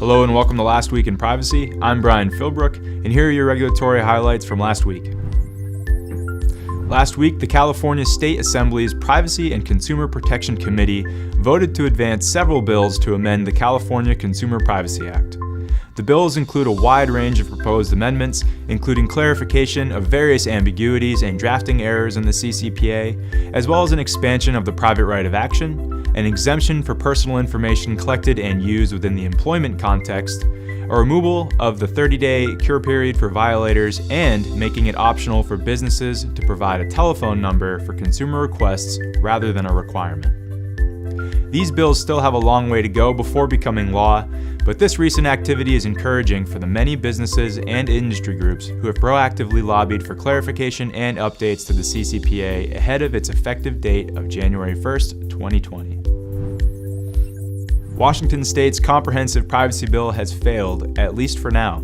Hello and welcome to Last Week in Privacy. I'm Brian Philbrook, and here are your regulatory highlights from last week. Last week, the California State Assembly's Privacy and Consumer Protection Committee voted to advance several bills to amend the California Consumer Privacy Act. The bills include a wide range of proposed amendments, including clarification of various ambiguities and drafting errors in the CCPA, as well as an expansion of the private right of action, an exemption for personal information collected and used within the employment context, a removal of the 30-day cure period for violators, and making it optional for businesses to provide a telephone number for consumer requests rather than a requirement. These bills still have a long way to go before becoming law, but this recent activity is encouraging for the many businesses and industry groups who have proactively lobbied for clarification and updates to the CCPA ahead of its effective date of January 1st, 2020. Washington State's comprehensive privacy bill has failed, at least for now.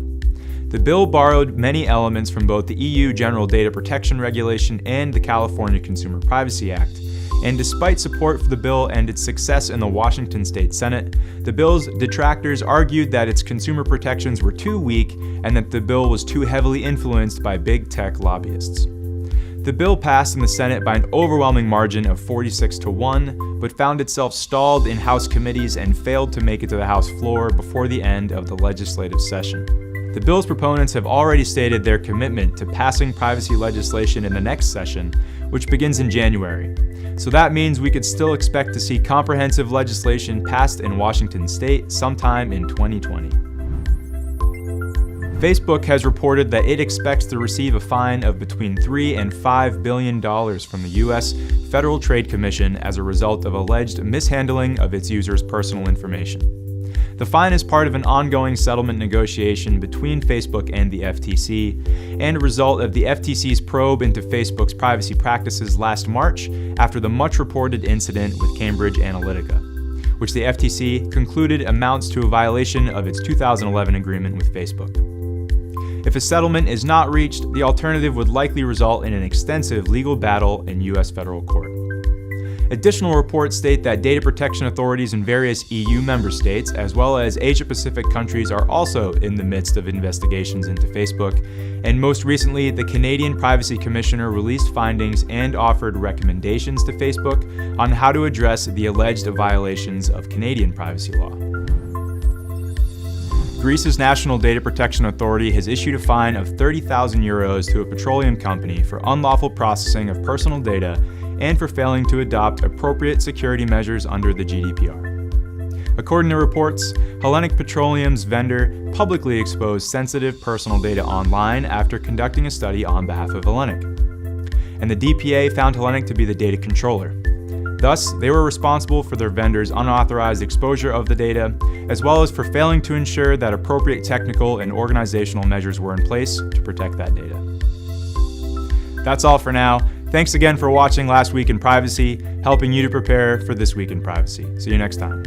The bill borrowed many elements from both the EU General Data Protection Regulation and the California Consumer Privacy Act, and despite support for the bill and its success in the Washington State Senate, the bill's detractors argued that its consumer protections were too weak and that the bill was too heavily influenced by big tech lobbyists. The bill passed in the Senate by an overwhelming margin of 46-1, but found itself stalled in House committees and failed to make it to the House floor before the end of the legislative session. The bill's proponents have already stated their commitment to passing privacy legislation in the next session, which begins in January. So that means we could still expect to see comprehensive legislation passed in Washington State sometime in 2020. Facebook has reported that it expects to receive a fine of between $3 and $5 billion from the U.S. Federal Trade Commission as a result of alleged mishandling of its users' personal information. The fine is part of an ongoing settlement negotiation between Facebook and the FTC, and a result of the FTC's probe into Facebook's privacy practices last March after the much-reported incident with Cambridge Analytica, which the FTC concluded amounts to a violation of its 2011 agreement with Facebook. If a settlement is not reached, the alternative would likely result in an extensive legal battle in U.S. federal court. Additional reports state that data protection authorities in various EU member states, as well as Asia-Pacific countries, are also in the midst of investigations into Facebook, and most recently, the Canadian Privacy Commissioner released findings and offered recommendations to Facebook on how to address the alleged violations of Canadian privacy law. Greece's National Data Protection Authority has issued a fine of €30,000 to a petroleum company for unlawful processing of personal data and for failing to adopt appropriate security measures under the GDPR. According to reports, Hellenic Petroleum's vendor publicly exposed sensitive personal data online after conducting a study on behalf of Hellenic. And the DPA found Hellenic to be the data controller. Thus, they were responsible for their vendor's unauthorized exposure of the data, as well as for failing to ensure that appropriate technical and organizational measures were in place to protect that data. That's all for now. Thanks again for watching Last Week in Privacy, helping you to prepare for This Week in Privacy. See you next time.